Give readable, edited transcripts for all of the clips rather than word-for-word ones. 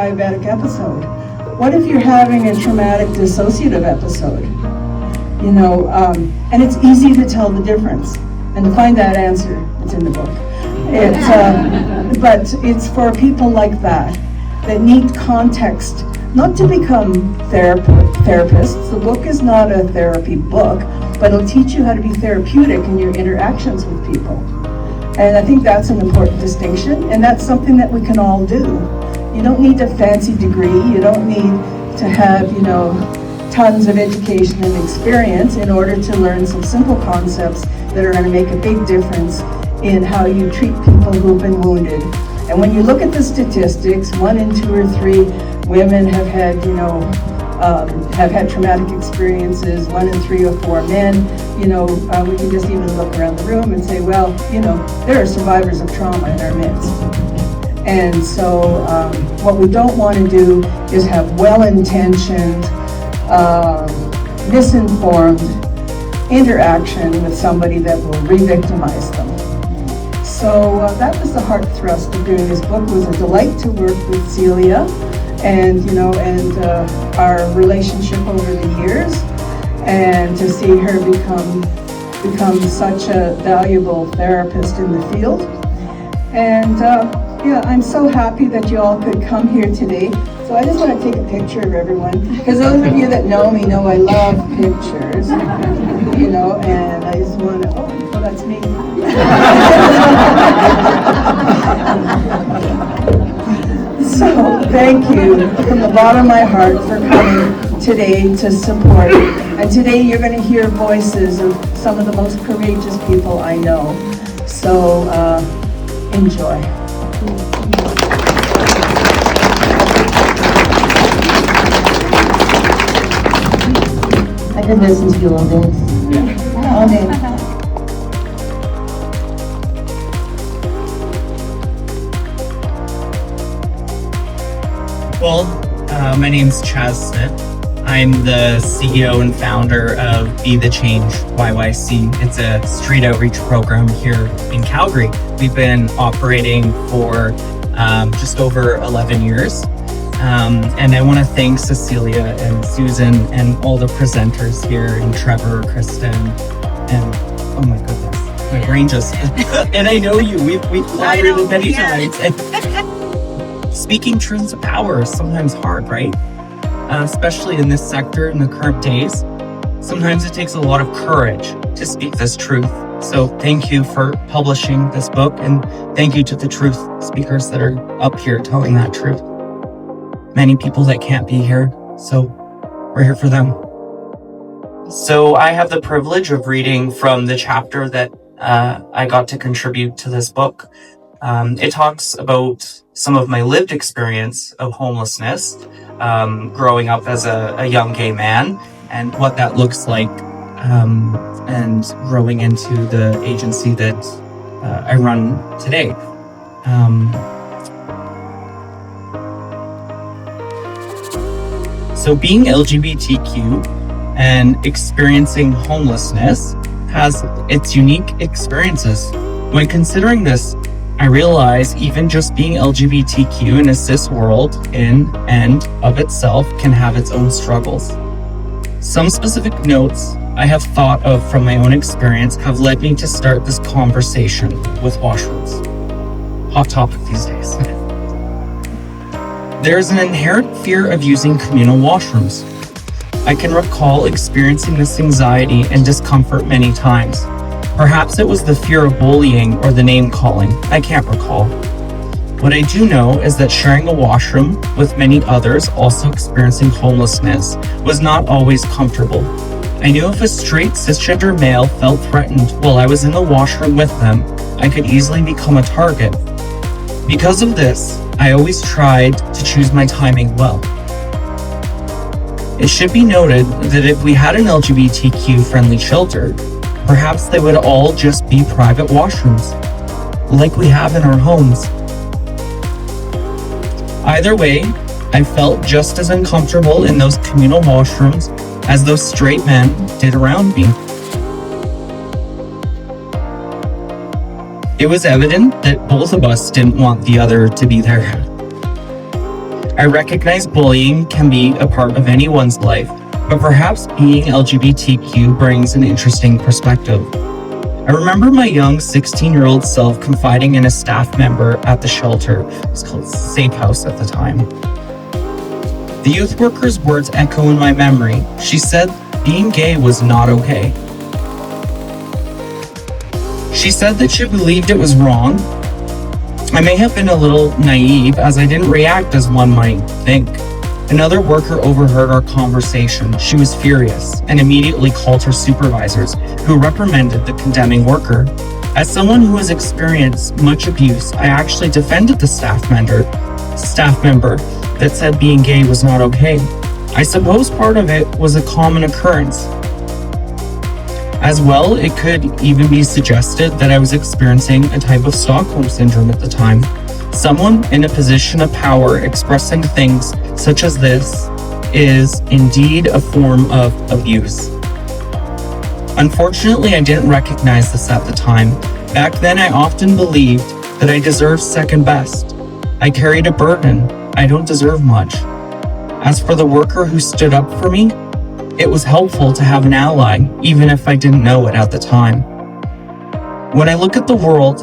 diabetic episode? What if you're having a traumatic dissociative episode? You know, and it's easy to tell the difference. And to find that answer, it's in the book. But it's for people like that need context, not to become therapists. The book is not a therapy book, but it'll teach you how to be therapeutic in your interactions with people. And I think that's an important distinction, and that's something that we can all do. You don't need a fancy degree, you don't need to have, you know, tons of education and experience in order to learn some simple concepts that are going to make a big difference in how you treat people who've been wounded. And when you look at the statistics, 1 in 2 or 3 women have had, you know, have had traumatic experiences, 1 in 3 or 4 men. You know, we can just even look around the room and say, well, you know, there are survivors of trauma in our midst. And so what we don't want to do is have well-intentioned, misinformed interaction with somebody that will re-victimize them. So that was the heart thrust of doing this book. It was a delight to work with Celia and, you know, and our relationship over the years, and to see her become such a valuable therapist in the field. And yeah, I'm so happy that you all could come here today. So I just want to take a picture of everyone, because those of you that know me know I love pictures, you know, and I just want to, oh, well, that's me. So thank you from the bottom of my heart for coming today to support. And today you're going to hear voices of some of the most courageous people I know. So enjoy. I could listen to you all day. Yeah. All day. Well, my name's Chaz Smith. I'm the CEO and founder of Be The Change YYC. It's a street outreach program here in Calgary. We've been operating for just over 11 years. And I want to thank Cecilia and Susan and all the presenters here, and Trevor, Kristen, and oh my goodness, my brain just, and I know you, we've collaborated many times. And speaking truths of power is sometimes hard, right? Especially in this sector in the current days. Sometimes it takes a lot of courage to speak this truth. So thank you for publishing this book, and thank you to the truth speakers that are up here telling that truth. Many people that can't be here, so we're here for them. So I have the privilege of reading from the chapter that I got to contribute to this book. It talks about some of my lived experience of homelessness, growing up as a young gay man, and what that looks like, and growing into the agency that I run today. So being LGBTQ and experiencing homelessness has its unique experiences. When considering this, I realize even just being LGBTQ in a cis world in and of itself can have its own struggles. Some specific notes I have thought of from my own experience have led me to start this conversation with washrooms. Hot topic these days. There is an inherent fear of using communal washrooms. I can recall experiencing this anxiety and discomfort many times. Perhaps it was the fear of bullying or the name calling. I can't recall. What I do know is that sharing a washroom with many others also experiencing homelessness was not always comfortable. I knew if a straight cisgender male felt threatened while I was in the washroom with them, I could easily become a target. Because of this, I always tried to choose my timing well. It should be noted that if we had an LGBTQ-friendly shelter, perhaps they would all just be private washrooms, like we have in our homes. Either way, I felt just as uncomfortable in those communal washrooms as those straight men did around me. It was evident that both of us didn't want the other to be there. I recognize bullying can be a part of anyone's life, but perhaps being LGBTQ brings an interesting perspective. I remember my young 16-year-old self confiding in a staff member at the shelter. It was called Safe House at the time. The youth worker's words echo in my memory. She said being gay was not okay. She said that she believed it was wrong. I may have been a little naive as I didn't react as one might think. Another worker overheard our conversation. She was furious and immediately called her supervisors, who reprimanded the condemning worker. As someone who has experienced much abuse, I actually defended the staff member that said being gay was not okay. I suppose part of it was a common occurrence. As well, it could even be suggested that I was experiencing a type of Stockholm Syndrome at the time. Someone in a position of power expressing things such as this is indeed a form of abuse. Unfortunately, I didn't recognize this at the time. Back then, I often believed that I deserved second best. I carried a burden. I don't deserve much. As for the worker who stood up for me, it was helpful to have an ally, even if I didn't know it at the time. When we look at the world,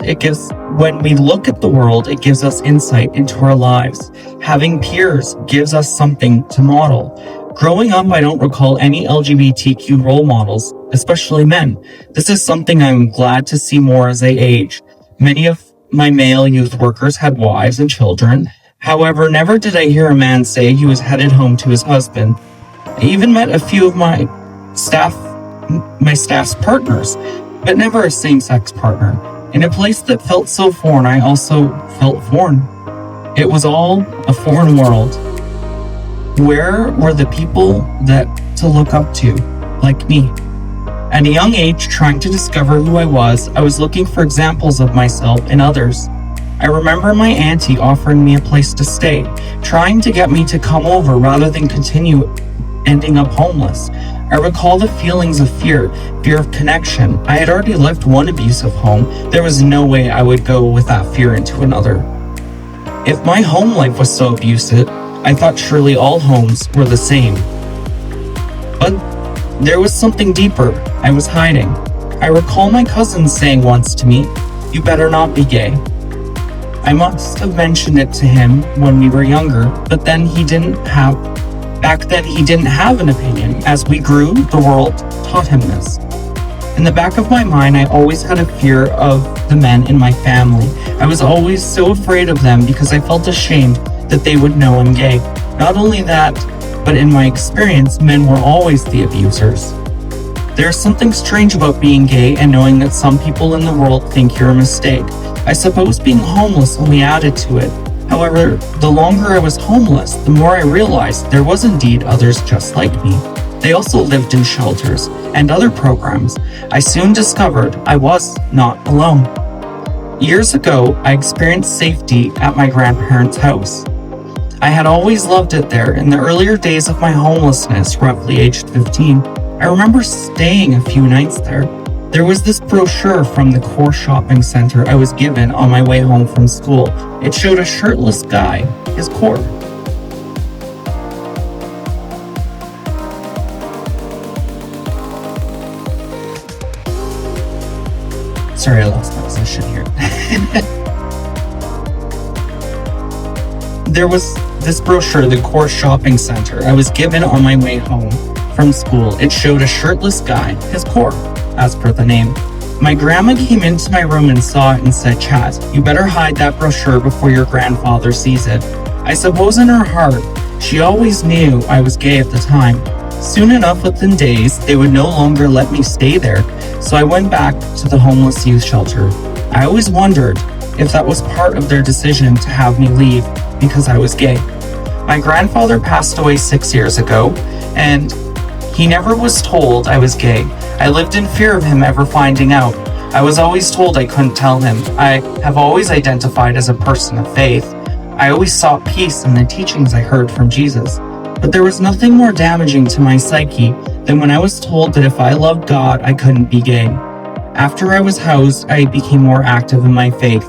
it gives us insight into our lives. Having peers gives us something to model. Growing up, I don't recall any LGBTQ role models, especially men. This is something I'm glad to see more as I age. Many of my male youth workers had wives and children. However, never did I hear a man say he was headed home to his husband. I even met a few of my staff's partners, but never a same-sex partner. In a place that felt so foreign, I also felt foreign. It was all a foreign world. Where were the people to look up to, like me? At a young age, trying to discover who I was looking for examples of myself in others. I remember my auntie offering me a place to stay, trying to get me to come over rather than continue ending up homeless. I recall the feelings of fear of connection. I had already left one abusive home. There was no way I would go with that fear into another. If my home life was so abusive, I thought surely all homes were the same. But there was something deeper I was hiding. I recall my cousin saying once to me, "You better not be gay." I must have mentioned it to him when we were younger, but then back then he didn't have an opinion. As we grew, the world taught him this. In the back of my mind, I always had a fear of the men in my family. I was always so afraid of them because I felt ashamed that they would know I'm gay. Not only that, but in my experience, men were always the abusers. There's something strange about being gay and knowing that some people in the world think you're a mistake. I suppose being homeless only added to it. However, the longer I was homeless, the more I realized there was indeed others just like me. They also lived in shelters and other programs. I soon discovered I was not alone. Years ago, I experienced safety at my grandparents' house. I had always loved it there. In the earlier days of my homelessness, roughly aged 15, I remember staying a few nights there. There was this brochure from the Core Shopping Center I was given on my way home from school. It showed a shirtless guy, his core. Sorry, I lost my position here. There was this brochure, the Core Shopping Center, I was given on my way home from school. It showed a shirtless guy, his core, as per the name. My grandma came into my room and saw it and said, "Chaz, you better hide that brochure before your grandfather sees it." I suppose in her heart, she always knew I was gay at the time. Soon enough, within days, they would no longer let me stay there, so I went back to the homeless youth shelter. I always wondered if that was part of their decision to have me leave because I was gay. My grandfather passed away 6 years ago, and he never was told I was gay. I lived in fear of him ever finding out. I was always told I couldn't tell him. I have always identified as a person of faith. I always sought peace in the teachings I heard from Jesus. But there was nothing more damaging to my psyche than when I was told that if I loved God, I couldn't be gay. After I was housed, I became more active in my faith,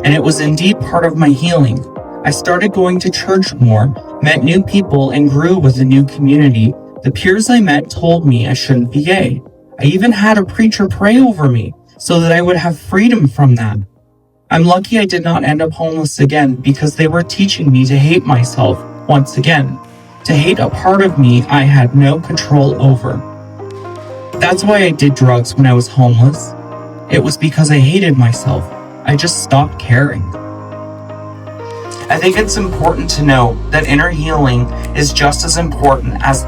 and it was indeed part of my healing. I started going to church more, met new people, and grew with a new community, the peers I met told me I shouldn't be gay. I even had a preacher pray over me so that I would have freedom from that. I'm lucky I did not end up homeless again because they were teaching me to hate myself once again, to hate a part of me I had no control over. That's why I did drugs when I was homeless. It was because I hated myself. I just stopped caring. I think it's important to know that inner healing is just as important as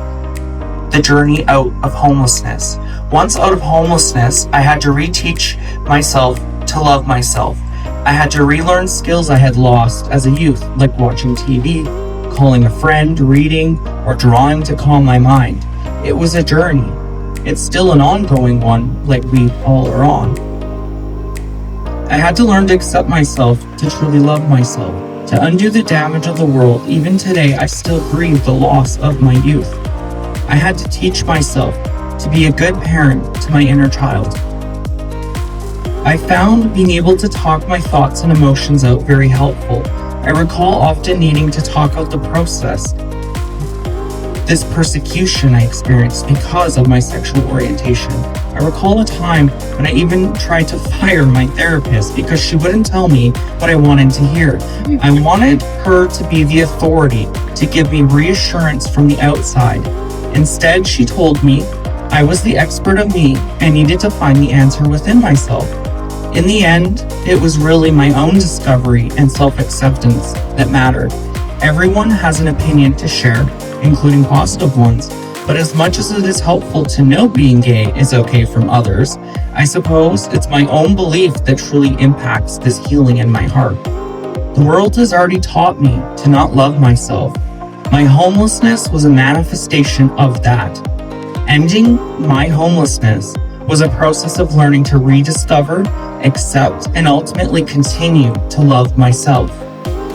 the journey out of homelessness. Once out of homelessness, I had to reteach myself to love myself. I had to relearn skills I had lost as a youth, like watching TV, calling a friend, reading, or drawing to calm my mind. It was a journey. It's still an ongoing one, like we all are on. I had to learn to accept myself, to truly love myself, to undo the damage of the world. Even today, I still grieve the loss of my youth. I had to teach myself to be a good parent to my inner child. I found being able to talk my thoughts and emotions out very helpful. I recall often needing to talk out the process, this persecution I experienced because of my sexual orientation. I recall a time when I even tried to fire my therapist because she wouldn't tell me what I wanted to hear. I wanted her to be the authority, to give me reassurance from the outside. Instead, she told me I was the expert of me and needed to find the answer within myself. In the end, it was really my own discovery and self-acceptance that mattered. Everyone has an opinion to share, including positive ones, but as much as it is helpful to know being gay is okay from others, I suppose it's my own belief that truly impacts this healing in my heart. The world has already taught me to not love myself. My homelessness was a manifestation of that. Ending my homelessness was a process of learning to rediscover, accept, and ultimately continue to love myself.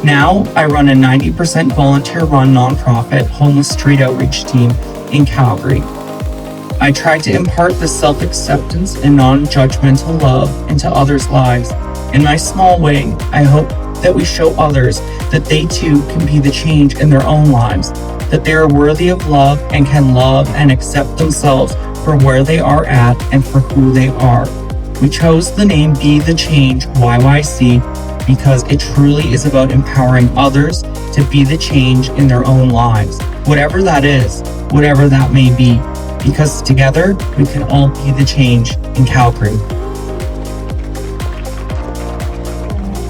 Now, I run a 90% volunteer-run nonprofit homeless street outreach team in Calgary. I try to impart this self-acceptance and non-judgmental love into others' lives. In my small way, I hope that we show others that they too can be the change in their own lives, that they are worthy of love and can love and accept themselves for where they are at and for who they are. We chose the name Be the Change YYC because it truly is about empowering others to be the change in their own lives, whatever that is, whatever that may be, because together we can all be the change in Calgary.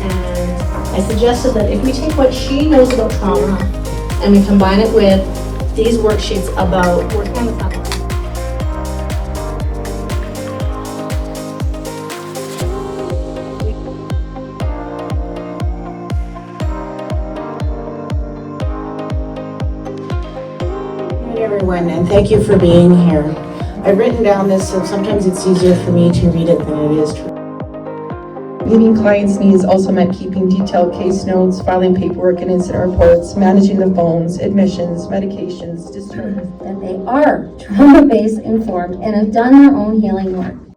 And I suggested that if we take what she knows about trauma and we combine it with these worksheets about working on the family. Everyone, and thank you for being here. I've written down this so sometimes it's easier for me to read it than it is to. Meeting clients' needs also meant keeping detailed case notes, filing paperwork and incident reports, managing the phones, admissions, medications, discharges. That they are trauma-based, informed, and have done their own healing work.